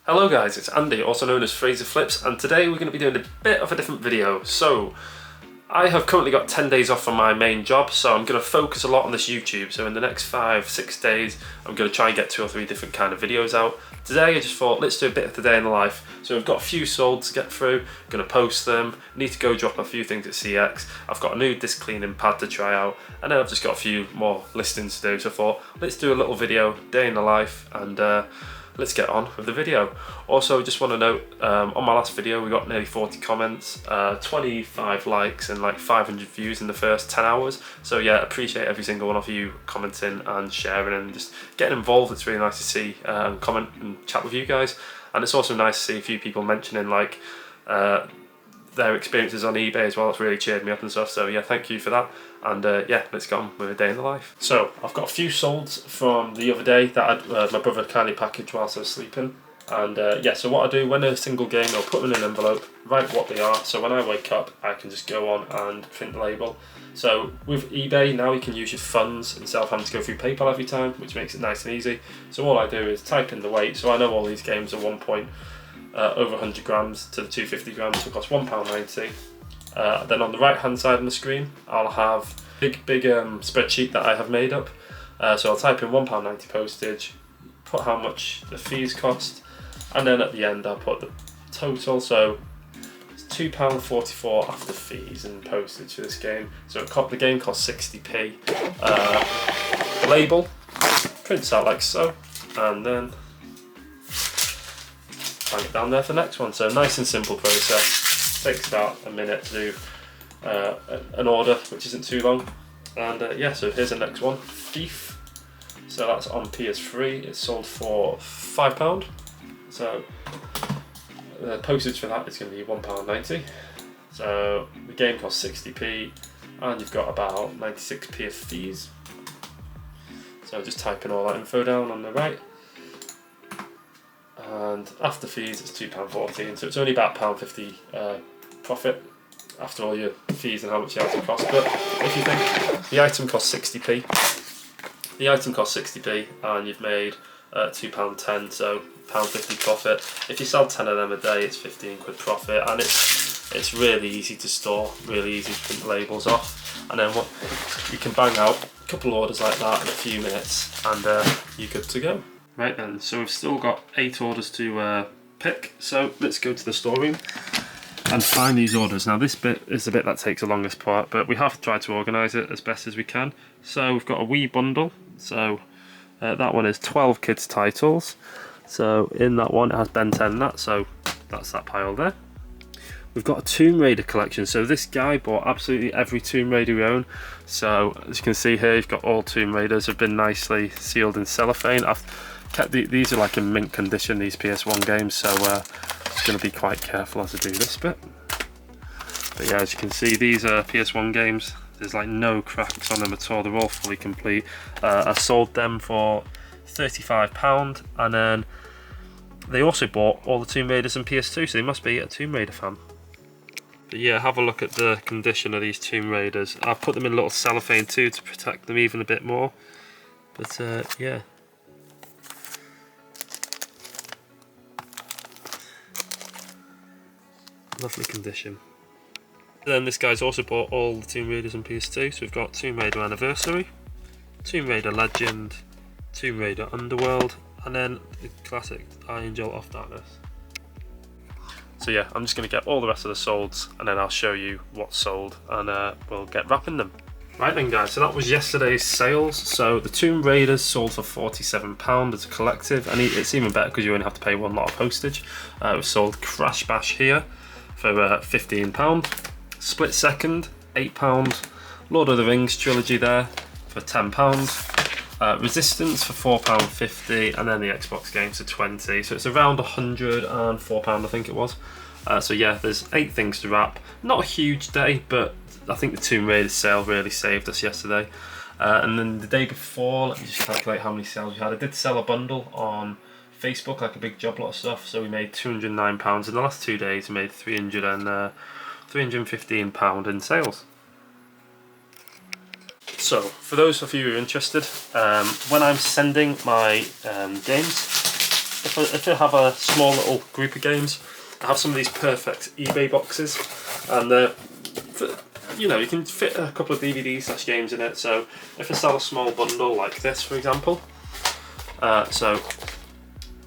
Hello guys, it's Andy, also known as Fraser Flips, and today we're going to be doing a bit of a different video. So, I have currently got 10 days off from my main job, so I'm going to focus a lot on this YouTube. So in the next 5-6 days, I'm going to try and get 2 or 3 different kind of videos out. Today I just thought, let's do a bit of the day in the life. So we've got a few sold to get through, going to post them, need to go drop a few things at CEX. I've got a new disc cleaning pad to try out, and then I've just got a few more listings to do. So I thought, let's do a little video, day in the life, and let's get on with the video. Also, just want to note, on my last video we got nearly 40 comments, 25 likes and like 500 views in the first 10 hours. So yeah, appreciate every single one of you commenting and sharing and just getting involved. It's really nice to see and comment and chat with you guys. And it's also nice to see a few people mentioning like their experiences on eBay as well. It's really cheered me up and stuff, so yeah, thank you for that. And yeah, let's get on with a day in the life. So I've got a few solds from the other day that my brother kindly packaged whilst I was sleeping. And yeah, so what I do when a single game, I'll put them in an envelope, write what they are, so when I wake up I can just go on and print the label. So with eBay now you can use your funds instead of having to go through PayPal every time, which makes it nice and easy. So all I do is type in the weight, so I know all these games are over 100 grams to the 250 grams, so it costs £1.90. Then on the right hand side of the screen I'll have a big spreadsheet that I have made up. So I'll type in £1.90 postage, put how much the fees cost, and then at the end I'll put the total. So it's £2.44 after fees and postage for this game. So the game costs 60p. The label prints out like so, and then bang it down there for the next one. So nice and simple process. Takes about a minute to do an order, which isn't too long. And yeah, so here's the next one, Thief. So that's on PS3. It's sold for £5. So the postage for that is going to be £1.90. So the game costs 60p, and you've got about 96p of fees. So just typing all that info down on the right. And after fees it's £2.14, so it's only about £1.50 profit after all your fees and how much the item costs. But if you think the item costs 60p, and you've made £2.10, so £1.50 profit. If you sell 10 of them a day, it's 15 quid profit, and it's really easy to store, really easy to print labels off, and then what you can bang out a couple of orders like that in a few minutes, and you're good to go. Right then, so we've still got 8 orders to pick, so let's go to the storeroom and find these orders. Now this bit is the bit that takes the longest part, but we have tried to organise it as best as we can. So we've got a wee bundle, so that one is 12 kids titles. So in that one it has Ben 10 and that, so that's that pile there. We've got a Tomb Raider collection, so this guy bought absolutely every Tomb Raider we own. So as you can see here, you've got all Tomb Raiders, have been nicely sealed in cellophane. I've kept these are like in mint condition, these PS1 games, so I'm going to be quite careful as I do this bit. But yeah, as you can see, these are PS1 games. There's like no cracks on them at all, they're all fully complete. I sold them for £35, and then they also bought all the Tomb Raiders and PS2, so they must be a Tomb Raider fan. But yeah, have a look at the condition of these Tomb Raiders. I've put them in a little cellophane too to protect them even a bit more. But yeah. Lovely condition. Then this guy's also bought all the Tomb Raiders on PS2, so we've got Tomb Raider Anniversary, Tomb Raider Legend, Tomb Raider Underworld, and then the classic Angel of Darkness. So yeah, I'm just going to get all the rest of the solds, and then I'll show you what's sold, and we'll get wrapping them. Right then guys, so that was yesterday's sales. So the Tomb Raiders sold for £47 as a collective, and it's even better because you only have to pay one lot of postage. It was sold Crash Bash here for £15. Split Second, £8. Lord of the Rings trilogy there for £10. Resistance for £4.50, and then the Xbox games for £20. So it's around £104, I think it was. So yeah, there's 8 things to wrap. Not a huge day, but I think the Tomb Raider sale really saved us yesterday. And then the day before, let me just calculate how many sales we had. I did sell a bundle on Facebook, like a big job lot of stuff, so we made £209. In the last 2 days we made £315 in sales. So, for those of you who are interested, when I'm sending my games, if I have a small little group of games, I have some of these perfect eBay boxes, and you know, you can fit a couple of DVDs / games in it. So if I sell a small bundle like this, for example, so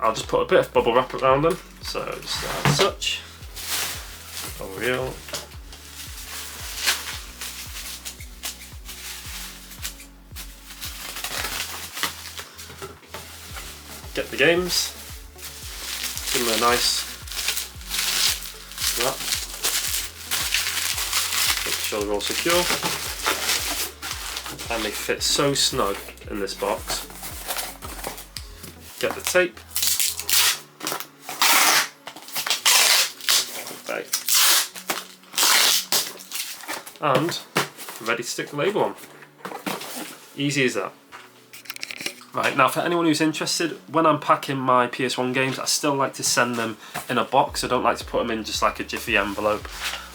I'll just put a bit of bubble wrap around them. So just as such, real. Get the games, give them a nice wrap, make sure they're all secure, and they fit so snug in this box. Get the tape, okay, and ready to stick the label on. Easy as that. Right, now for anyone who's interested, when I'm packing my PS1 games, I still like to send them in a box. I don't like to put them in just like a jiffy envelope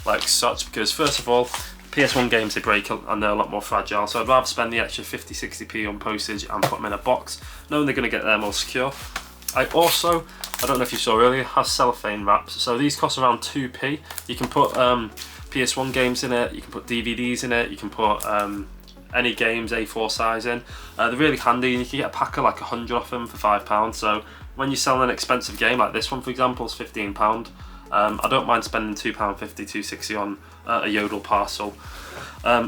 like such, because first of all, PS1 games, they break and they're a lot more fragile, so I'd rather spend the extra 50-60p on postage and put them in a box, knowing they're going to get there more secure. I also, I don't know if you saw earlier, have cellophane wraps, so these cost around 2p. You can put PS1 games in it, you can put DVDs in it, you can put any games A4 size in. They're really handy, and you can get a pack of like 100 off them for £5. So when you're selling an expensive game like this one, for example, is £15. I don't mind spending £2.50, £2.60 on a Yodel parcel,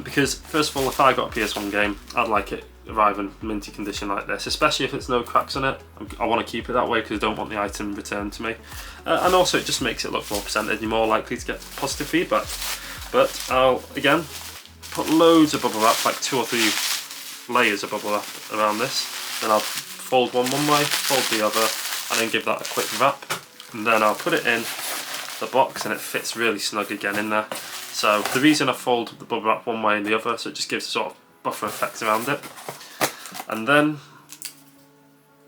because first of all, if I got a PS1 game, I'd like it arrive in minty condition like this, especially if it's no cracks on it. I want to keep it that way because I don't want the item returned to me, and also it just makes it look more presented. You're more likely to get positive feedback. But I'll again put loads of bubble wrap, like 2 or 3 layers of bubble wrap around this. Then I'll fold one way, fold the other, and then give that a quick wrap. And then I'll put it in the box, and it fits really snug again in there. So the reason I fold the bubble wrap one way and the other, so it just gives a sort of buffer effect around it. And then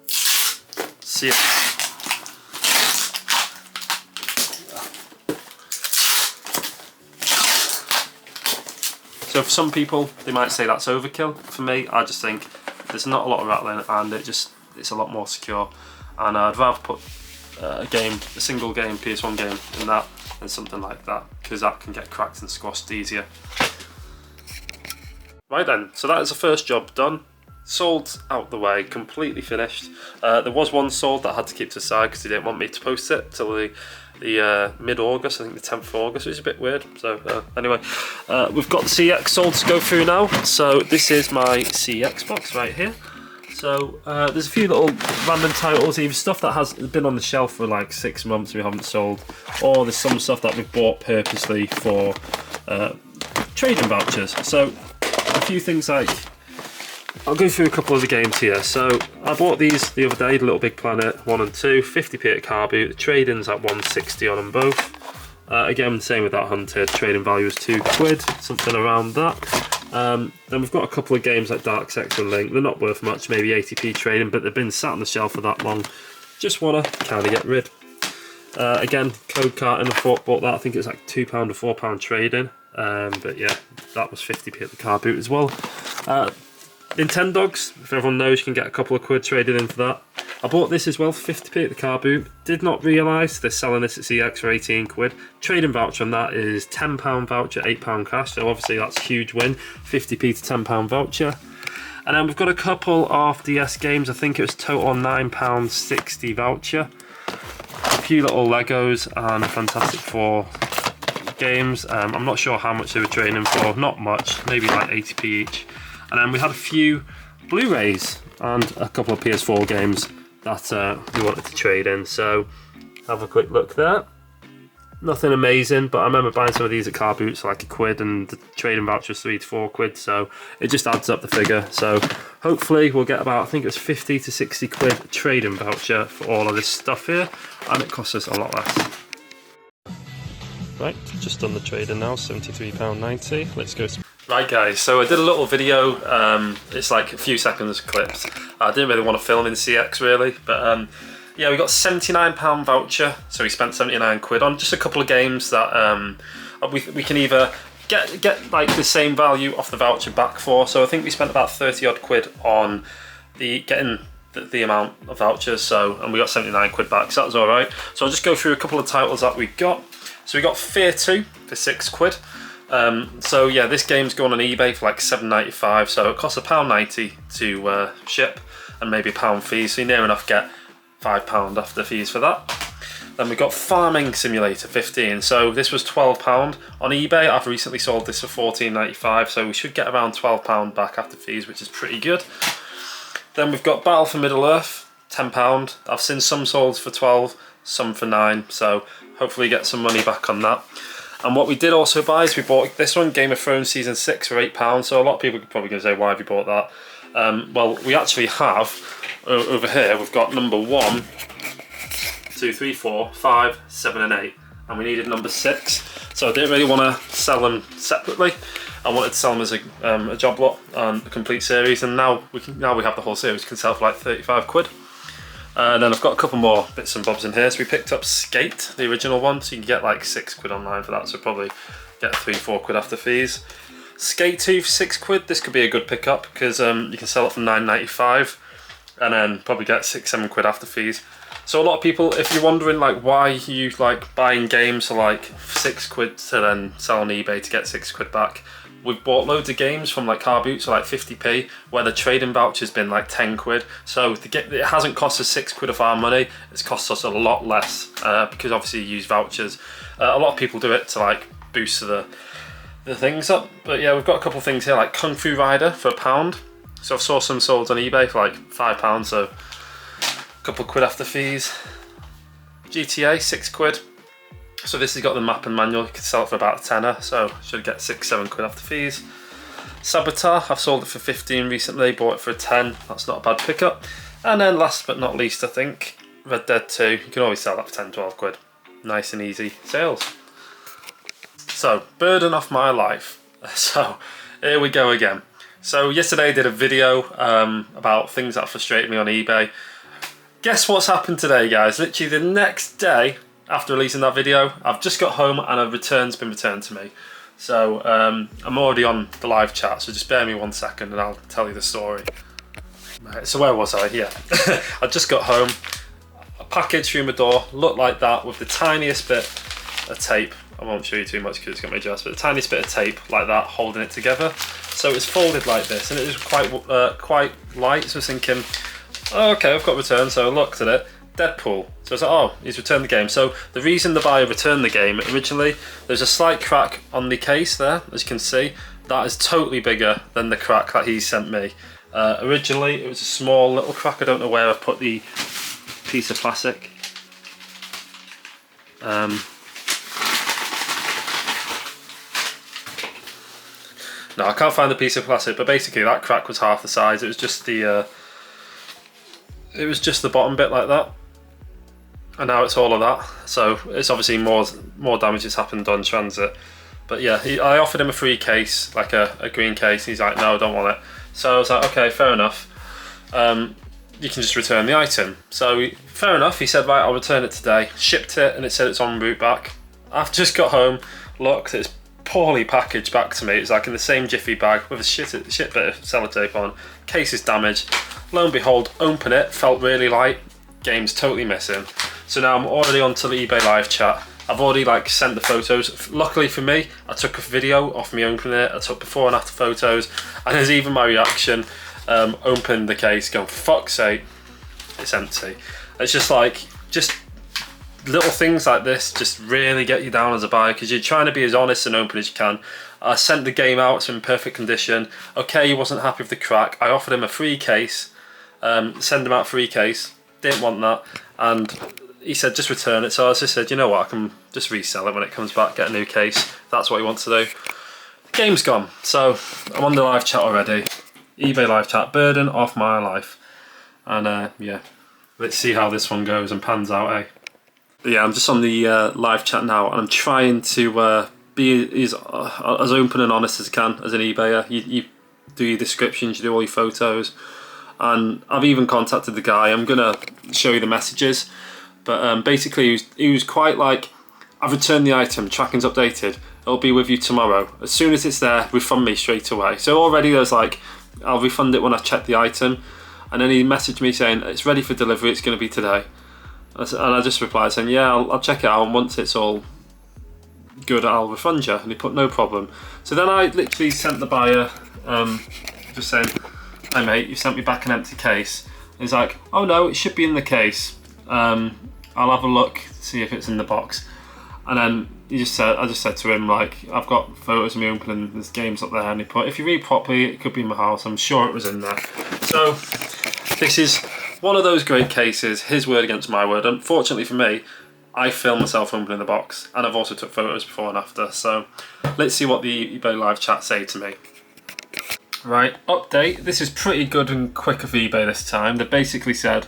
CEX. So for some people, they might say that's overkill. For me, I just think there's not a lot of rattling, and it's a lot more secure. And I'd rather put a single game, PS1 game in that than something like that, because that can get cracked and squashed easier. Right then, so that is the first job done. Sold out the way, completely finished. There was one sold that I had to keep to the side because they didn't want me to post it till the mid-August, I think the 10th of August, which is a bit weird. So anyway, we've got the CEX sold to go through now. So this is my CEX box right here. So there's a few little random titles, either stuff that has been on the shelf for like 6 months we haven't sold, or there's some stuff that we've bought purposely for trading vouchers. So a few things like, I'll go through a couple of the games here. So I bought these the other day, the Little Big Planet 1 and 2, 50p at CARBOOT. The trade-in's at 160 on them both. Again, same with that Hunted, trading value is £2, something around that. Then we've got a couple of games like Dark Sector and Link. They're not worth much, maybe 80p trading, but they've been sat on the shelf for that long. Just want to kind of get rid. Again, Code Carton, I bought that, I think it's like £2 or £4 trading. But yeah, that was 50p at the CARBOOT as well. Nintendogs, if everyone knows, you can get a couple of quid traded in for that. I bought this as well for 50p at the CARBOOT. Did not realise they're selling this at CEX for 18 quid. Trading voucher on that is £10 voucher, £8 cash, so obviously that's a huge win. 50p to £10 voucher. And then we've got a couple of DS games. I think it was total £9.60 voucher. A few little Legos and Fantastic Four games. I'm not sure how much they were trading for, not much, maybe like 80p each. And then we had a few Blu-rays and a couple of PS4 games that we wanted to trade in. So have a quick look there. Nothing amazing, but I remember buying some of these at CARBOOT for like £1, and the trading voucher was £3 to £4, so it just adds up the figure. So hopefully we'll get about, I think it was 50 to 60 quid trading voucher for all of this stuff here, and it costs us a lot less. Right, just done the trading now, £73.90. Let's go. Right guys, so I did a little video, it's like a few seconds clips. I didn't really want to film in CEX really, but yeah, we got £79 voucher, so we spent 79 quid on just a couple of games that we can either get like the same value off the voucher back for. So I think we spent about 30 odd quid on getting the amount of vouchers, so, and we got 79 quid back, so that was all right. So I'll just go through a couple of titles that we got. So we got Fear 2 for 6 quid. So yeah, this game's going on eBay for like £7.95, so it costs £1.90 to ship and maybe £1 fees, so you near enough get £5 after fees for that. Then we got Farming Simulator 15, so this was £12 on eBay. I've recently sold this for £14.95, so we should get around £12 back after fees, which is pretty good. Then we've got Battle for Middle Earth, £10. I've seen some sold for 12, some for 9, so hopefully get some money back on that. And what we did also buy is we bought this one, Game of Thrones Season 6 for £8, so a lot of people are probably going to say, why have you bought that? Well, we actually have, over here, we've got number 1, 2, 3, 4, 5, 7 and 8, and we needed number 6, so I didn't really want to sell them separately. I wanted to sell them as a job lot and a complete series, and now we have the whole series. We can sell for like 35 quid. And then I've got a couple more bits and bobs in here. So we picked up Skate, the original one, so you can get like 6 quid online for that, so probably get 3-4 quid after fees. Skate 2 for 6 quid, this could be a good pickup because you can sell it for £9.95 and then probably get 6-7 quid after fees. So a lot of people, if you're wondering like why you like buying games for like 6 quid to then sell on eBay to get 6 quid back, we've bought loads of games from like CARBOOT, so like 50p, where the trading voucher's been like 10 quid. So it hasn't cost us 6 quid of our money, it's cost us a lot less because obviously you use vouchers. A lot of people do it to like boost the things up. But yeah, we've got a couple of things here like Kung Fu Rider for £1. So I saw some sold on eBay for like £5, so a couple of quid after fees. GTA, 6 quid. So this has got the map and manual, you can sell it for about a tenner, so should get 6-7 quid after fees. Saboteur, I've sold it for 15 recently, bought it for a 10, that's not a bad pickup. And then last but not least, I think, Red Dead 2, you can always sell that for 10-12 quid. Nice and easy sales. So, burden off my life. So, here we go again. So yesterday I did a video about things that frustrated me on eBay. Guess what's happened today, guys? Literally the next day, after releasing that video, I've just got home and a return's been returned to me. So I'm already on the live chat, so just bear me 1 second and I'll tell you the story. Right, so where was I? Yeah. I just got home, a package through my door, looked like that with the tiniest bit of tape. I won't show you too much because it's got my address, but the tiniest bit of tape like that holding it together. So it's folded like this and it was quite light, so I was thinking, oh, okay, I've got returned, so I looked at it. Deadpool. So I was like, oh, he's returned the game. So the reason the buyer returned the game, originally, there's a slight crack on the case there, as you can see. That is totally bigger than the crack that he sent me. Originally, it was a small little crack. I don't know where I put the piece of plastic. No, I can't find the piece of plastic, but basically that crack was half the size. It was just the bottom bit like that. And now it's all of that, so it's obviously more damage has happened on transit. But yeah, I offered him a free case, like a green case. He's like, no, I don't want it. So I was like, okay, fair enough. You can just return the item. So fair enough, he said, right, I'll return it today. Shipped it and it said it's en route back. I've just got home, looked, it's poorly packaged back to me. It's like in the same jiffy bag with a shit bit of sellotape on. Case is damaged. Lo and behold, open it, felt really light. Game's totally missing. So now I'm already onto the eBay live chat. I've already like sent the photos. Luckily for me, I took a video of me opening it. I took before and after photos, and there's even my reaction. Opened the case, going, for fuck's sake, it's empty. It's just like, little things like this just really get you down as a buyer because you're trying to be as honest and open as you can. I sent the game out, it's in perfect condition. Okay, he wasn't happy with the crack. I offered him a free case, send him out free case. Didn't want that, and he said just return it. So I just said, you know what, I can just resell it when it comes back, get a new case. If that's what he wants to do. The game's gone, so I'm on the live chat already. eBay live chat, burden off my life. And yeah, let's see how this one goes and pans out, eh? But yeah, I'm just on the live chat now, and I'm trying to be as open and honest as I can as an eBayer. You do your descriptions, you do all your photos. And I've even contacted the guy. I'm gonna show you the messages, but basically he was quite like, I've returned the item, tracking's updated, it'll be with you tomorrow. As soon as it's there, refund me straight away. So already there's like, I'll refund it when I check the item. and then he messaged me saying it's ready for delivery, it's going to be today. And I just replied saying, yeah, I'll check it out, and once it's all good I'll refund you. And he put no problem. So then I literally sent the buyer just saying, hey mate, you sent me back an empty case. He's like, oh no, it should be in the case. I'll have a look, see if it's in the box. And then I just said to him, like, I've got photos of me opening, there's games up there, and he put, if you read properly, it could be in my house, I'm sure it was in there. So this is one of those great cases, his word against my word. Unfortunately for me, I filmed myself opening the box, and I've also took photos before and after. So let's see what the eBay live chat say to me. Right, update. This is pretty good and quick of eBay this time. They basically said,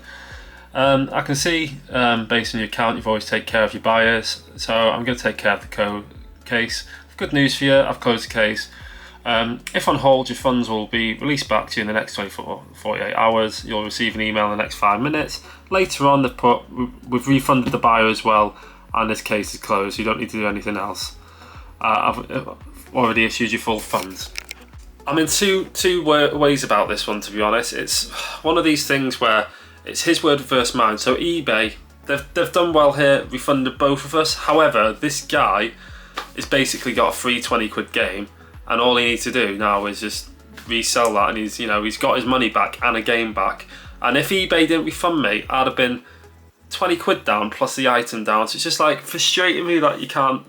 I can see based on your account you've always taken care of your buyers, so I'm going to take care of the case. Good news for you, I've closed the case. If on hold, your funds will be released back to you in the next 48 hours. You'll receive an email in the next 5 minutes. Later on they've put, we've refunded the buyer as well, and this case is closed, so you don't need to do anything else. I've already issued you full funds. I'm in two ways about this one, to be honest. It's one of these things where it's his word versus mine. So eBay, they've done well here, refunded both of us. However, this guy has basically got a free 20 quid game, and all he needs to do now is just resell that, and he's got his money back and a game back. And if eBay didn't refund me, I'd have been 20 quid down plus the item down. So it's just like frustrating me that you can't,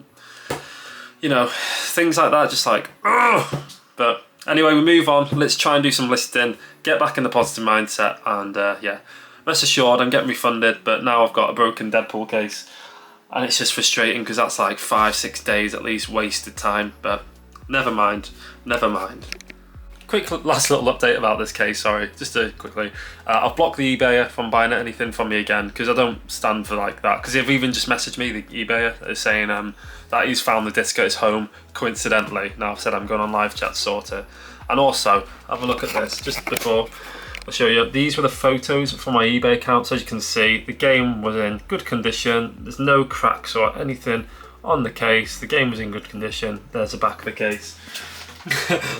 things like that, just like, ugh. But anyway, we move on. Let's try and do some listing, get back in the positive mindset, and yeah, rest assured I'm getting refunded. But now I've got a broken Deadpool case, and it's just frustrating because that's like 5-6 days at least wasted time. But never mind. Quick last little update about this case, sorry, just quickly. I've blocked the eBayer from buying anything from me again, because I don't stand for like that. Because they've even just messaged me, the eBayer, is saying that he's found the disc at his home, coincidentally. Now I've said I'm going on live chat to sort it. And also, have a look at this, just before I'll show you. These were the photos from my eBay account, so as you can see, the game was in good condition. There's no cracks or anything on the case. The game was in good condition. There's the back of the case.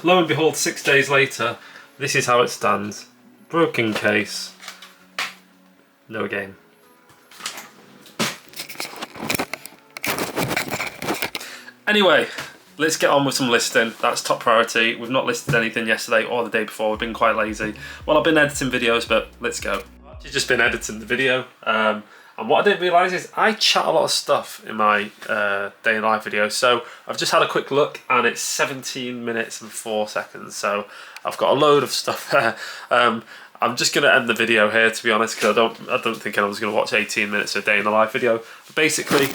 Lo and behold, 6 days later, this is how it stands. Broken case, no game. Anyway, let's get on with some listing. That's top priority. We've not listed anything yesterday or the day before. We've been quite lazy. Well, I've been editing videos, but let's go. I've actually just been editing the video. And what I didn't realise is I chat a lot of stuff in my day in life videos. So I've just had a quick look, and it's 17 minutes and 4 seconds. So I've got a load of stuff there. I'm just going to end the video here, to be honest, because I don't think anyone's going to watch 18 minutes of a day in the life video. But basically,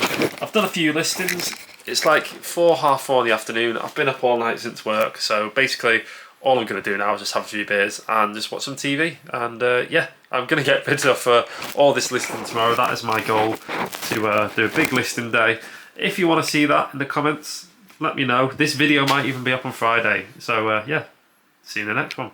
I've done a few listings. It's like 4:30 in the afternoon. I've been up all night since work. So basically, all I'm going to do now is just have a few beers and just watch some TV. And yeah, I'm going to get rid of all this listing tomorrow. That is my goal, to do a big listing day. If you want to see that in the comments, let me know. This video might even be up on Friday. So yeah, see you in the next one.